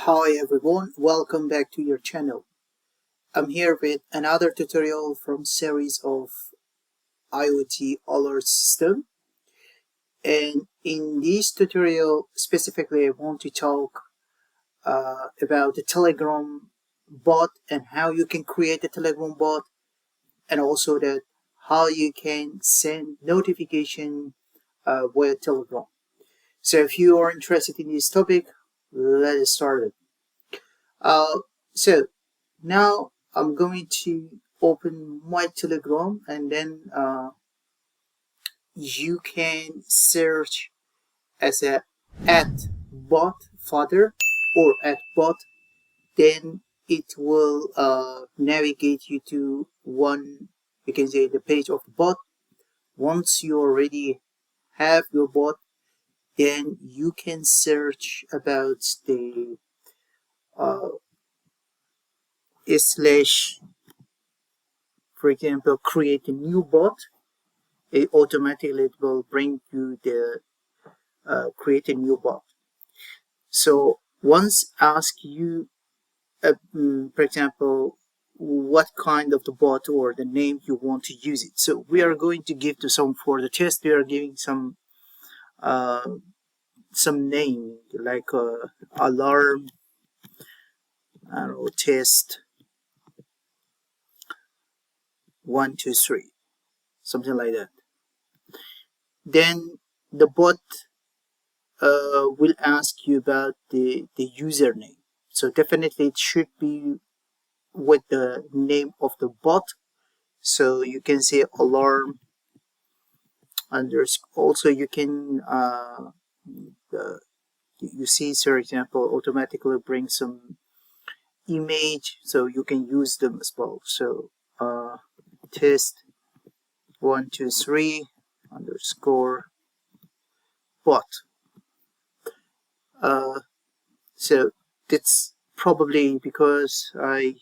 Hi everyone, welcome back to your channel. I'm here with another tutorial from series of IoT alert system, and in this tutorial specifically I want to talk about the Telegram bot and how you can create a Telegram bot, and also that how you can send notification via Telegram. So if you are interested in this topic, let us start it. So now I'm going to open my Telegram, and then you can search as a @botfather or @bot. Then it will navigate you to one, you can say, the page of the bot. Once you already have your bot, then you can search about the slash, for example, create a new bot. It automatically will bring you the create a new bot. So once ask you, for example, what kind of the bot or the name you want to use it. So we are going to give to some, for the test, we are giving some name like alarm, I don't know, test 123, something like that. Then the bot will ask you about the username. So definitely it should be with the name of the bot. So you can say alarm underscore. Also you can you see, for example, automatically bring some image, so you can use them as well. So test 123 underscore bot. So that's probably because I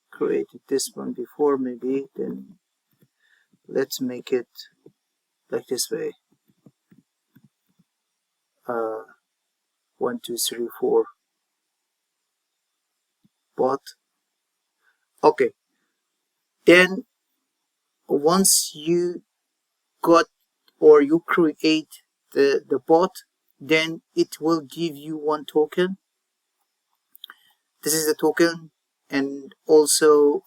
created this one before, maybe. Then let's make it like this way. 1 2 3 4 bot. Okay, then once you got or you create the bot, then it will give you one token. This is the token, and also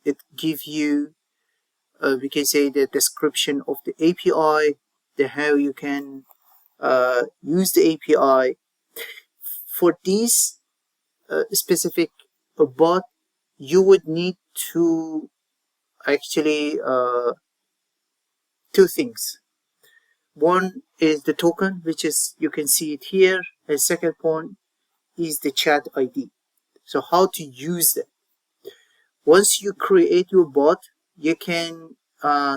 it gives you we can say the description of the API, the how you can use the API. For this specific bot, you would need to actually two things. One is the token, which is, you can see it here, and second point is the chat ID. So how to use them? Once you create your bot, you can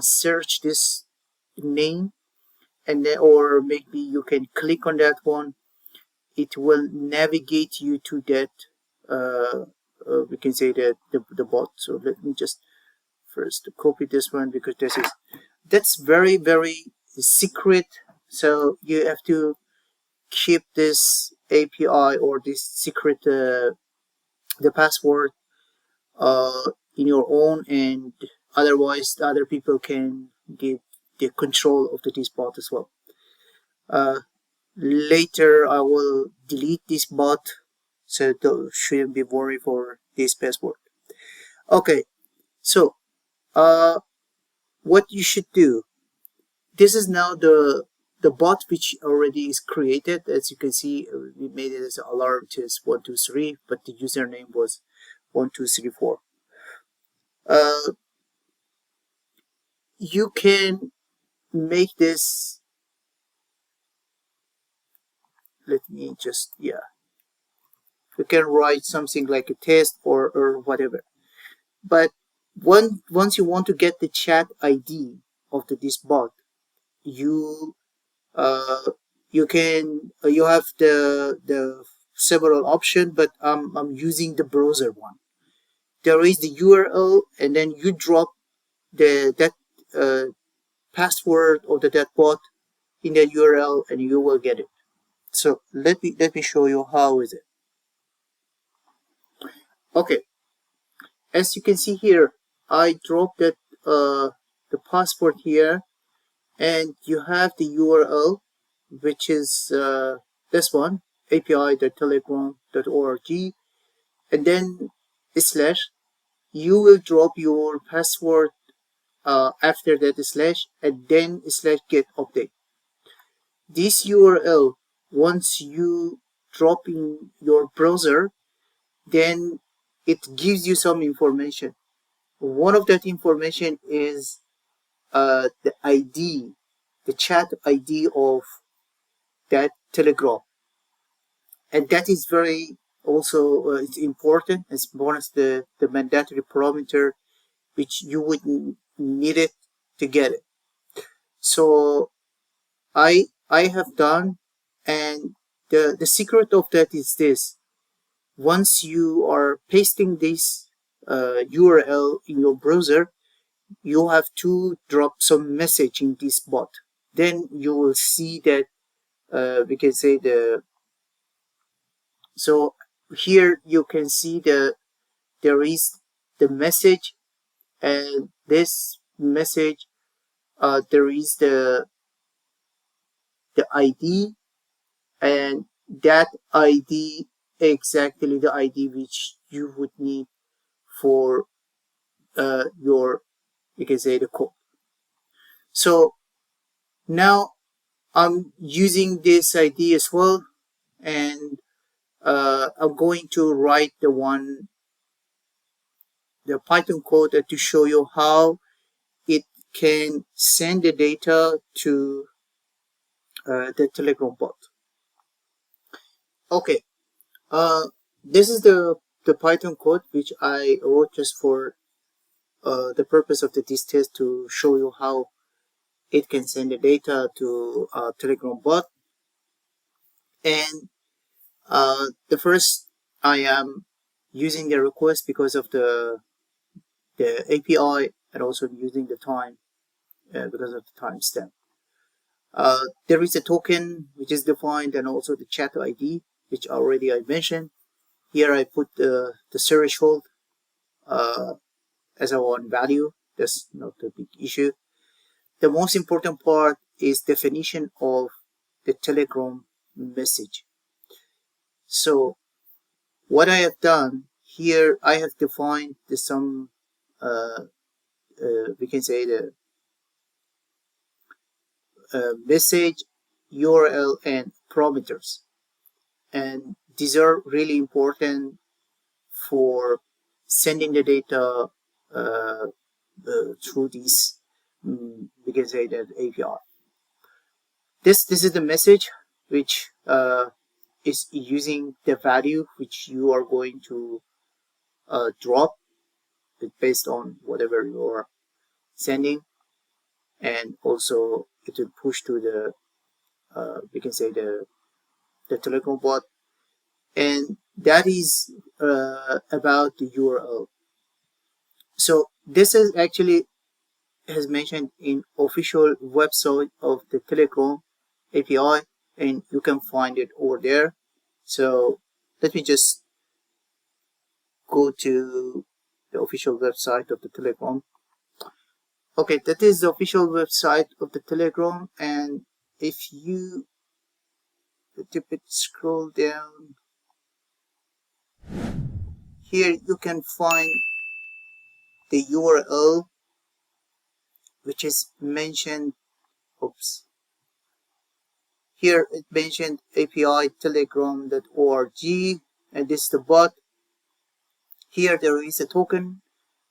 search this name, and then, or maybe you can click on that one. It will navigate you to that we can say that the bot. So let me just first copy this one, because that's very secret. So you have to keep this API or this secret the password in your own, and otherwise the other people can get the control of this bot as well. Later I will delete this bot, so shouldn't be worried for this password. Okay, so what you should do, this is now the bot which already is created. As you can see, we made it as alarm test 123, but the username was 1234. You can make this, let me just, yeah, you can write something like a test or whatever. But once you want to get the chat ID of this bot, you you can you have the several options, but I'm using the browser one. There is the URL, and then you drop that password of that bot in the URL, and you will get it. So let me show you how is it. Okay, as you can see here, I dropped that the password here, and you have the URL, which is this one, api.telegram.org, and then slash. You will drop your password after that slash, and then slash get update. This URL, once you drop in your browser, then it gives you some information. One of that information is the ID, the chat ID of that Telegram, and that is very also it's important as one of the mandatory parameter which you would need it to get it. So I have done, and the secret of that is this: once you are pasting this URL in your browser, you have to drop some message in this bot. Then you will see that we can say so here you can see there is the message, and this message there is the ID, and that ID exactly the ID which you would need for your, you can say, the code. So now I'm using this ID as well, and I'm going to write the Python code to show you how it can send the data to the Telegram bot. Okay, this is the Python code which I wrote just for the purpose of this test, to show you how it can send the data to Telegram bot. And the first, I am using the request because of the API, and also using the time because of the timestamp. There is a token which is defined, and also the chat ID, which already I mentioned. Here I put the threshold as a one value. That's not a big issue. The most important part is definition of the Telegram message. So what I have done here, I have defined some we can say the message, URL, and parameters, and these are really important for sending the data through these we can say that API. This is the message which is using the value which you are going to drop based on whatever you are sending, and also it will push to the we can say the Telegram bot, and that is about the URL. So this is actually has mentioned in official website of the Telegram API, and you can find it over there. So let me just go to the official website of the Telegram. Okay, that is the official website of the Telegram, and if you scroll down here, you can find the URL which is mentioned. Oops. Here it mentioned API telegram.org, and this is the bot. Here there is a token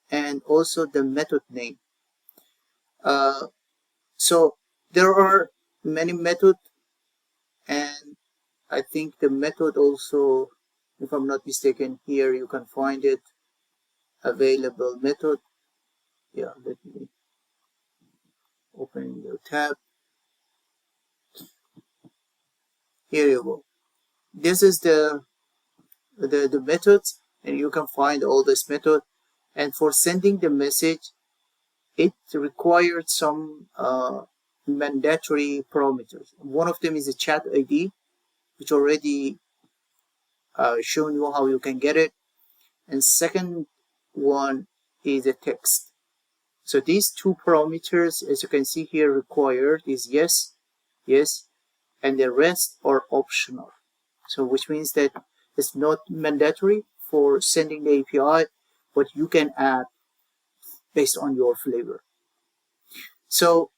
and also the method name. So there are many methods, and I think the method also, if I'm not mistaken, here you can find it, available method. Yeah, let me open your tab. Here you go. This is the methods, and you can find all this method. And for sending the message, it required some mandatory parameters. One of them is a chat ID, which already shown you how you can get it. and second one is a text. So these two parameters, as you can see here, required is yes, yes, and the rest are optional. So which means that it's not mandatory for sending the API, but you can add based on your flavor. So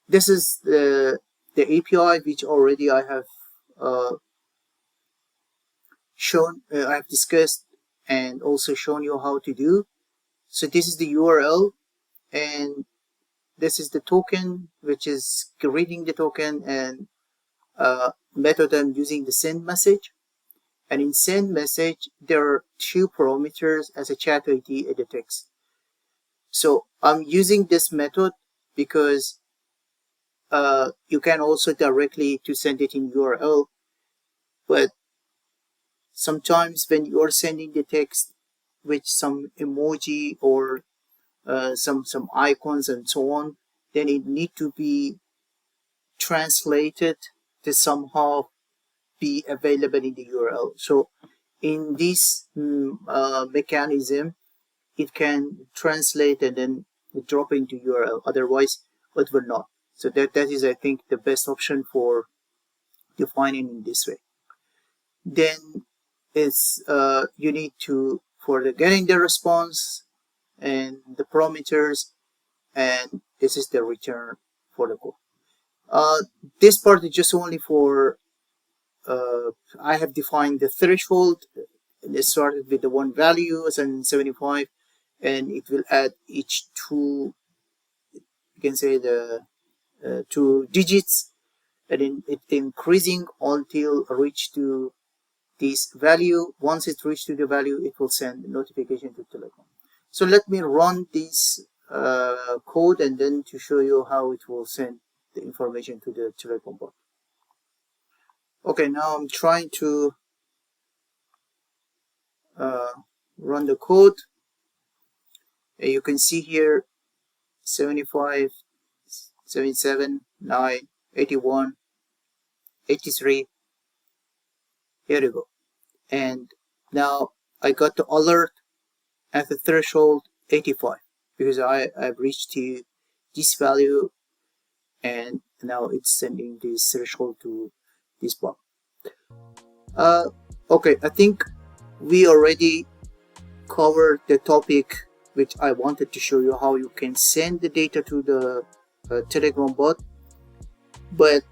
this is the API which already I have I've discussed and also shown you how to do. So this is the URL, and this is the token, which is reading the token, and method I'm using the send message. And in send message, there are two parameters as a chat ID and a text. So I'm using this method because you can also directly to send it in URL, but sometimes when you're sending the text with some emoji or some icons and so on, then it need to be translated to somehow be available in the URL. So in this mechanism, it can translate and then drop into URL. Otherwise, it will not. So that is, I think, the best option for defining in this way. Then is you need to, for the getting the response and the parameters, and this is the return for the code. This part is just only for I have defined the threshold. It started with the one value, 75, and it will add each two, you can say the 2 digits, and then it increasing until reach to this value. Once it reaches to the value, it will send notification to Telecom. So let me run this code and then to show you how it will send the information to the Telecom bot. Okay, now I'm trying to run the code. And you can see here 75, 77, 9, 81, 83. Here we go. And now I got the alert at the threshold 85 because I've reached to this value, and now it's sending this threshold to this bot. Okay, I think we already covered the topic which I wanted to show you, how you can send the data to the Telegram bot. But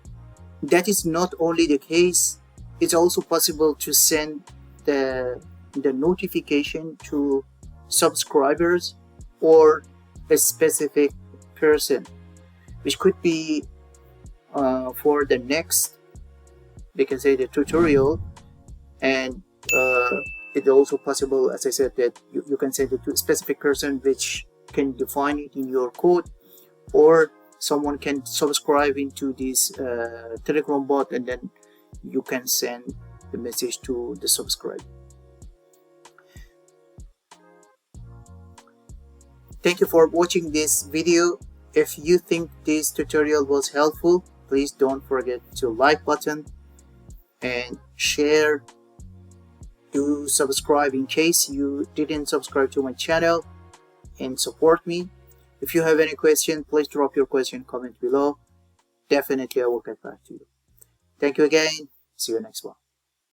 that is not only the case, it's also possible to send the notification to subscribers or a specific person, which could be for the next, we can say, the tutorial. And it's also possible, as I said, that you can send it to a specific person which can define it in your code, or someone can subscribe into this Telegram bot, and then you can send the message to the subscriber. Thank you for watching this video. If you think this tutorial was helpful, please don't forget to like button and share. Do subscribe in case you didn't subscribe to my channel, and support me. If you have any question, please drop your question comment below. Definitely I will get back to you. Thank you again. See you next one.